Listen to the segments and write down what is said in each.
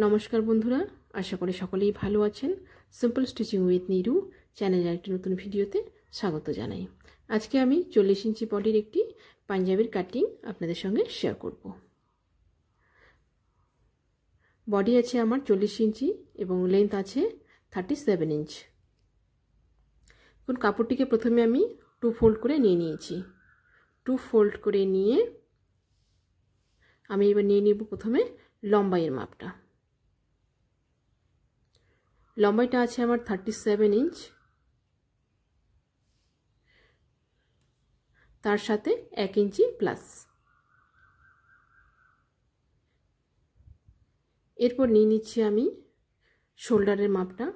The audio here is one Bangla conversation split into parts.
নমস্কার বন্ধুরা, আশা করি সকলেই ভালো আছেন। সিম্পল স্টিচিং উইথ নিরু চ্যানেলের একটি নতুন ভিডিওতে স্বাগত জানাই। আজকে আমি 40 ইঞ্চি বডির একটি পাঞ্জাবির কাটিং আপনাদের সঙ্গে শেয়ার করব। বডি আছে আমার 40 ইঞ্চি এবং লেন্থ আছে 37 ইঞ্চ। এখন কাপড়টিকে প্রথমে আমি 2 ফোল্ড করে নিয়েছি। 2 ফোল্ড করে নিয়ে আমি এবার নিয়ে নেব প্রথমে লম্বাইয়ের মাপটা। লম্বাইটা আছে আমার 37 ইঞ্চ, তার সাথে 1 ইঞ্চি প্লাস। এরপর নিয়ে নিচ্ছি আমি শোল্ডারের মাপটা।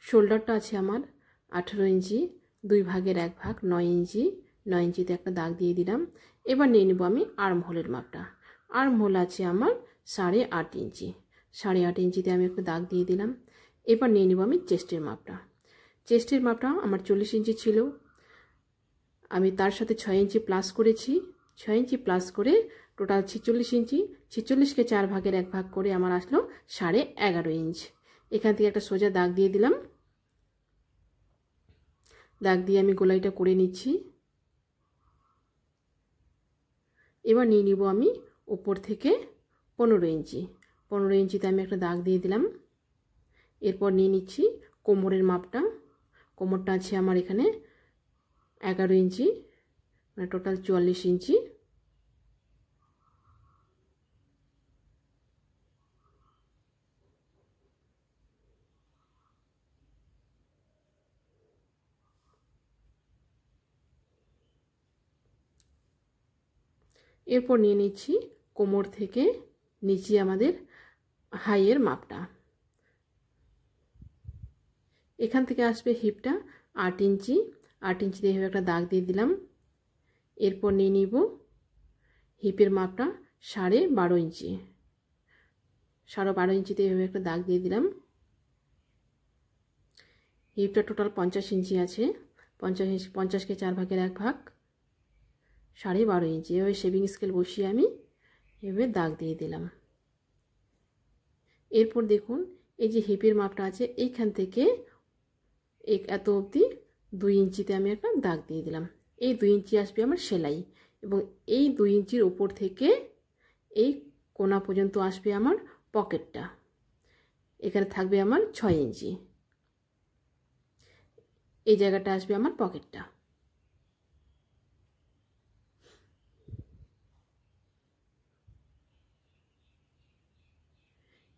শোল্ডারটা আছে আমার 18 ইঞ্চি, 2 ভাগের 1 ভাগ 9 ইঞ্চি। 9 ইঞ্চিতে একটা দাগ দিয়ে দিলাম। এবার নিয়ে নেব আমি আর্ম হোলের মাপটা। আর্ম হোল আছে আমার 8.5 ইঞ্চি। 8.5 ইঞ্চিতে আমি একটা দাগ দিয়ে দিলাম। এবার নিয়ে নেব আমি চেস্টের মাপটা। চেস্টের মাপটা আমার 40 ইঞ্চি ছিল, আমি তার সাথে 6 ইঞ্চি প্লাস করেছি। 6 ইঞ্চি প্লাস করে টোটাল 46 ইঞ্চি। 46কে 4 ভাগের 1 ভাগ করে আমার আসলো 11.5 ইঞ্চ। এখান থেকে একটা সোজা দাগ দিয়ে দিলাম। দাগ দিয়ে আমি গোলাইটা করে নিচ্ছি। এবার নিয়ে নিব আমি উপর থেকে 15 ইঞ্চি। 15 ইঞ্চিতে আমি একটা দাগ দিয়ে দিলাম। এরপর নিয়ে নিচ্ছি কোমরের মাপটা। কোমরটা আছে আমার এখানে 11 ইঞ্চি, মানে টোটাল 44 ইঞ্চি। এরপর নিয়ে নিচ্ছি কোমর থেকে নিচে আমাদের হাইয়ের মাপটা। এখান থেকে আসবে হিপটা 8 ইঞ্চি। 8 ইঞ্চিতে এভাবে একটা দাগ দিয়ে দিলাম। এরপর নিয়ে নিব হিপের মাপটা 12.5 ইঞ্চি। 12.5 ইঞ্চিতে এভাবে একটা দাগ দিয়ে দিলাম। হিপটা টোটাল 50 ইঞ্চি আছে। 50কে 4 ভাগের 1 ভাগ 12.5 ইঞ্চি। এভাবে শেভিং স্কেল বসিয়ে আমি এভাবে দাগ দিয়ে দিলাম। এরপর দেখুন এই যে হিপের মাপটা আছে, এইখান থেকে এত অবধি 2 ইঞ্চিতে আমি একটা দাগ দিয়ে দিলাম। এই 2 ইঞ্চি আসবে আমার সেলাই, এবং এই 2 ইঞ্চির উপর থেকে এই কোনা পর্যন্ত আসবে আমার পকেটটা। এখানে থাকবে আমার 6 ইঞ্চি। এই জায়গাটা আসবে আমার পকেটটা।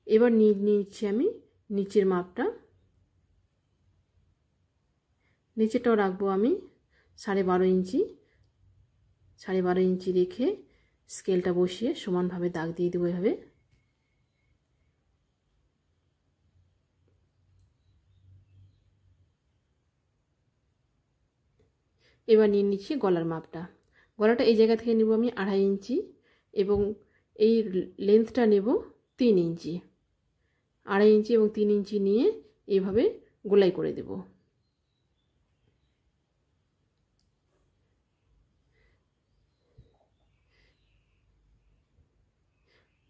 এবার নিয়ে নিচ্ছি আমি নিচের মাপটা। নিচেটাও রাখবো আমি 12.5 ইঞ্চি। 12.5 ইঞ্চি রেখে স্কেলটা বসিয়ে সমানভাবে দাগ দিয়ে দেবো এভাবে। এবার নিয়ে নিচ্ছি গলার মাপটা। গলাটা এই জায়গা থেকে নেব আমি 2.5 ইঞ্চি, এবং এই লেন্থটা নেব 3 ইঞ্চি। 2.5 ইঞ্চি এবং 3 ইঞ্চি নিয়ে এইভাবে গোলাই করে দেব।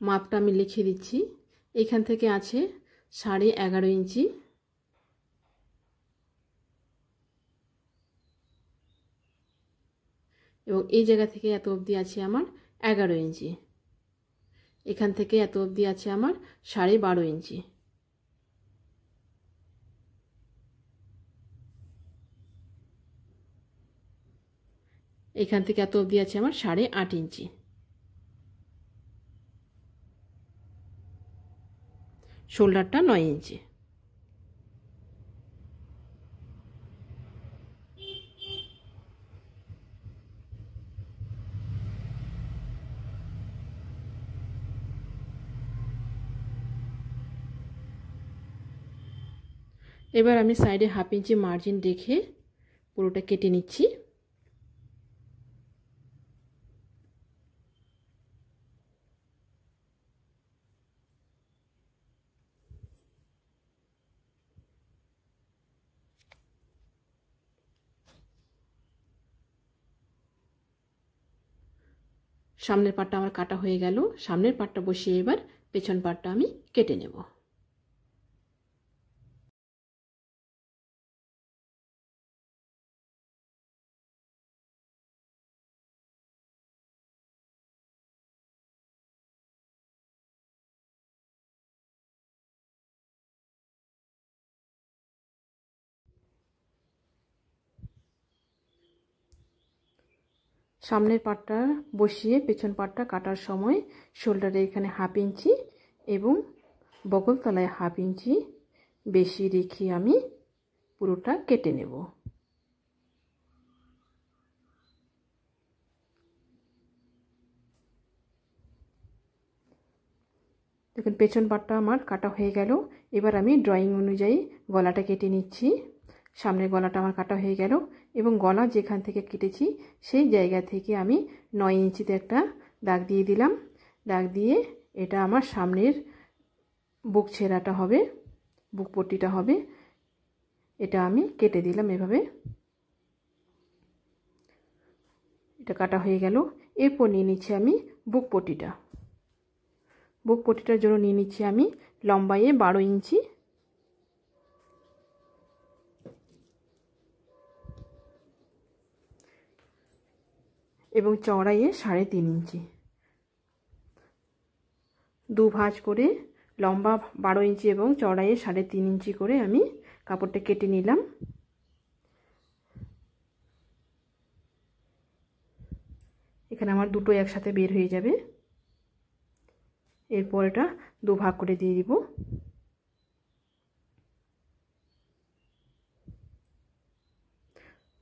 মাপটা আমি লিখে দিচ্ছি। এখান থেকে আছে 11.5 ইঞ্চি, এবং এই জায়গা থেকে এত অবধি আছে আমার 11 ইঞ্চি। এখান থেকে এত অবধি আছে আমার 12.5 ইঞ্চি। এখান থেকে এত অবধি আছে আমার 8.5 ইঞ্চি। শোল্ডারটা 9 ইঞ্চি। এবার আমি সাইডে 1/2 ইঞ্চি মার্জিন রেখে পুরোটা কেটে নিচ্ছি। সামনের পাটটা আমার কাটা হয়ে গেল। সামনের পাটটা বসিয়ে এবার পেছন পাটটা আমি কেটে নেব। সামনের পাটটা বসিয়ে পেছন পাটটা কাটার সময় শোল্ডারে এখানে 1/2 ইঞ্চি এবং বগল তলায় 1/2 ইঞ্চি বেশি রেখে আমি পুরোটা কেটে নেব। দেখুন পেছন পাটটা আমার কাটা হয়ে গেল। এবার আমি ড্রয়িং অনুযায়ী গলাটা কেটে নিচ্ছি। সামনের গলাটা আমার কাটা হয়ে গেল এবং গলা যেখান থেকে কেটেছি সেই জায়গা থেকে আমি 9 ইঞ্চিতে একটা দাগ দিয়ে দিলাম। দাগ দিয়ে এটা আমার সামনের বুক ছেঁড়াটা হবে, বুক পট্টিটা হবে, এটা আমি কেটে দিলাম এভাবে। এটা কাটা হয়ে গেল। এরপর নিয়ে নিচ্ছি আমি বুক পট্টিটা। বুক পট্টিটার জন্য নিয়ে নিচ্ছি আমি লম্বায় 12 ইঞ্চি এবং চওড়ায় 3.5 ইঞ্চি। দু ভাঁজ করে লম্বা 12 ইঞ্চি এবং চওড়ায় 3.5 ইঞ্চি করে আমি কাপড়টা কেটে নিলাম। এখানে আমার দুটো একসাথে বের হয়ে যাবে। এরপর এটা দু ভাগ করে দিয়ে দিব।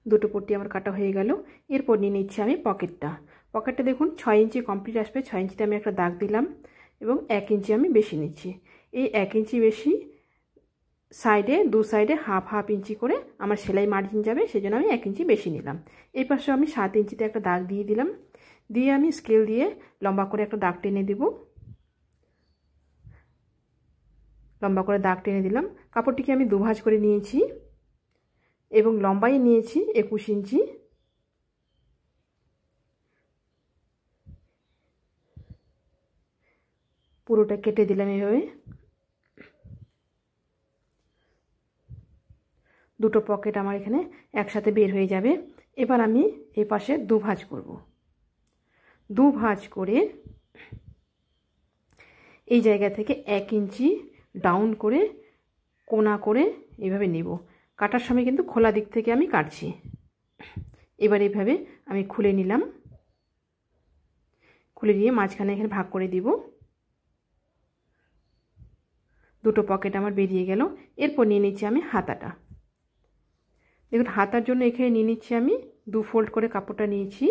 দুটো পট্টি আমার কাটা হয়ে গেল। এরপর নিয়ে নিচ্ছি আমি পকেটটা। পকেটটা দেখুন 6 ইঞ্চি কমপ্লিট আসবে। 6 ইঞ্চিতে আমি একটা দাগ দিলাম এবং 1 ইঞ্চি আমি বেশি নিচ্ছি। এই 1 ইঞ্চি বেশি সাইডে দু সাইডে 1/2 ইঞ্চি করে আমার সেলাই মার্জিন যাবে, সেজন্য আমি 1 ইঞ্চি বেশি নিলাম। এই পাশে আমি 7 ইঞ্চিতে একটা দাগ দিয়ে দিলাম। দিয়ে আমি স্কেল দিয়ে লম্বা করে একটা দাগ টেনে দিব। লম্বা করে দাগ টেনে দিলাম। কাপড়টিকে আমি দু ভাঁজ করে নিয়েছি এবং লম্বায় নিয়েছি 21 ইঞ্চি। পুরোটা কেটে দিলাম এভাবে। দুটো পকেট আমার এখানে একসাথে বের হয়ে যাবে। এবার আমি এই পাশে দু ভাঁজ করব। দু ভাঁজ করে এই জায়গা থেকে 1 ইঞ্চি ডাউন করে কোনা করে এইভাবে নেব। কাটার সময় কিন্তু খোলা দিক থেকে আমি কাটছি। এবার এইভাবে আমি খুলে নিলাম। খুলে নিয়ে মাঝখানে এখানে ভাগ করে দিব। দুটো পকেট আমার বেরিয়ে গেল। এরপর নিয়ে নিচ্ছি আমি হাতাটা। দেখুন হাতার জন্য এখানে নিয়ে নিচ্ছি আমি 2 ফোল্ড করে কাপড়টা নিয়েছি,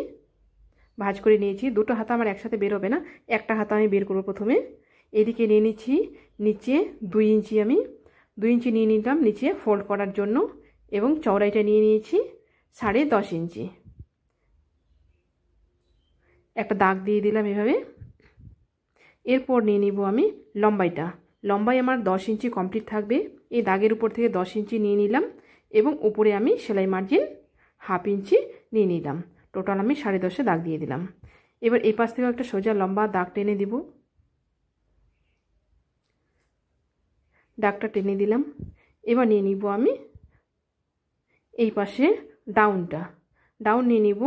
ভাঁজ করে নিয়েছি। দুটো হাতা আমার একসাথে বের হবে না, একটা হাতা আমি বের করব প্রথমে। এদিকে নিয়ে নিচ্ছি নিচে 2 ইঞ্চি, আমি 2 ইঞ্চি নিয়ে নিলাম নিচে ফোল্ড করার জন্য এবং চওড়াইটা নিয়ে নিয়েছি 10.5 ইঞ্চি। একটা দাগ দিয়ে দিলাম এভাবে। এরপর নিয়ে নিব আমি লম্বাইটা। লম্বাই আমার 10 ইঞ্চি কমপ্লিট থাকবে। এই দাগের উপর থেকে 10 ইঞ্চি নিয়ে নিলাম এবং উপরে আমি সেলাই মার্জিন 1/2 ইঞ্চি নিয়ে নিলাম। টোটাল আমি 10.5 দাগ দিয়ে দিলাম। এবার এই পাশ থেকে একটা সোজা লম্বা দাগ টেনে দিব। দাগটা টেনে দিলাম। এবার নিয়ে নিব আমি এই পাশে ডাউনটা। ডাউন নিয়ে নিব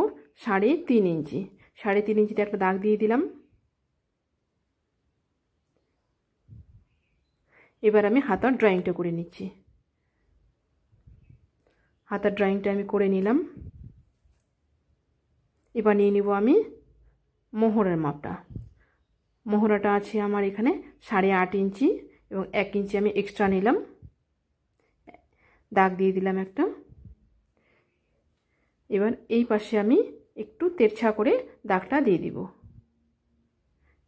3.5 ইঞ্চি। 3.5 ইঞ্চিতে একটা দাগ দিয়ে দিলাম। এবার আমি হাতার ড্রয়িংটা করে নিচ্ছি। হাতার ড্রয়িংটা আমি করে নিলাম। এবার নিয়ে নিব আমি মোহরের মাপটা। মোহরাটা আছে আমার এখানে 8.5 ইঞ্চি এবং 1 ইঞ্চি আমি এক্সট্রা নিলাম। দাগ দিয়ে দিলাম একটা। এবার এই পাশে আমি একটু তেরছা করে দাগটা দিয়ে দিব।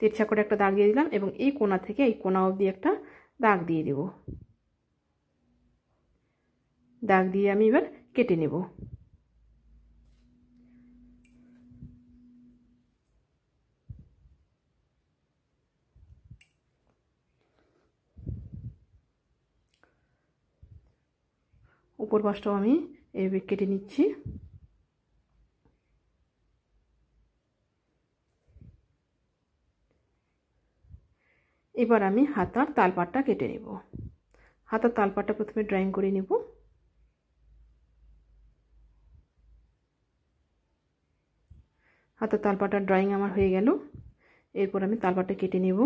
তেরছা করে একটা দাগ দিয়ে দিলাম এবং এই কোণা থেকে এই কোণা অবধি একটা দাগ দিয়ে দেব। দাগ দিয়ে আমি এবার কেটে নেব। উপর পাশটাও আমি এইভাবে কেটে নিচ্ছি। এবার আমি হাতার তালপাটটা কেটে নেব। হাতার তালপাটটা প্রথমে ড্রয়িং করে নেব। হাতার তালপাটার ড্রয়িং আমার হয়ে গেল। এরপর আমি তালপাটটা কেটে নেব।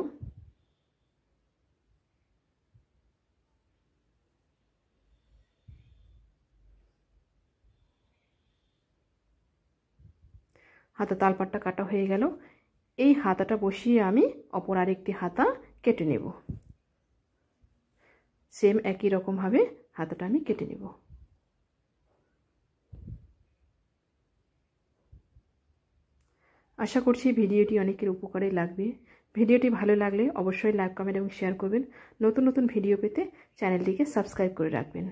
হাতা তালপাটটা কাটা হয়ে গেল। এই হাতাটা বসিয়ে আমি অপর আরেকটি হাতা কেটে নেব। সেম একই রকমভাবে হাতাটা আমি কেটে নেব। আশা করছি ভিডিওটি অনেকের উপকারে লাগবে। ভিডিওটি ভালো লাগলে অবশ্যই লাইক, কমেন্ট এবং শেয়ার করবেন। নতুন নতুন ভিডিও পেতে চ্যানেলটিকে সাবস্ক্রাইব করে রাখবেন।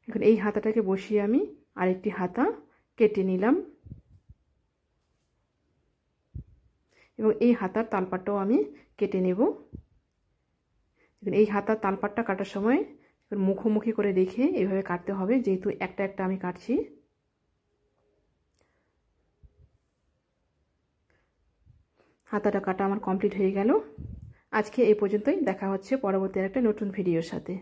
এখন এই হাতাটাকে বসিয়ে আমি আরেকটি হাতা কেটে নিলাম এবং এই হাতার তালপাটটাও আমি কেটে নেব। এই হাতার তালপাটটা কাটার সময় মুখোমুখি করে দেখে এইভাবে কাটতে হবে, যেহেতু একটা একটা আমি কাটছি। হাতাটা কাটা আমার কমপ্লিট হয়ে গেল। আজকে এই পর্যন্তই। দেখা হচ্ছে পরবর্তী একটা নতুন ভিডিওর সাথে।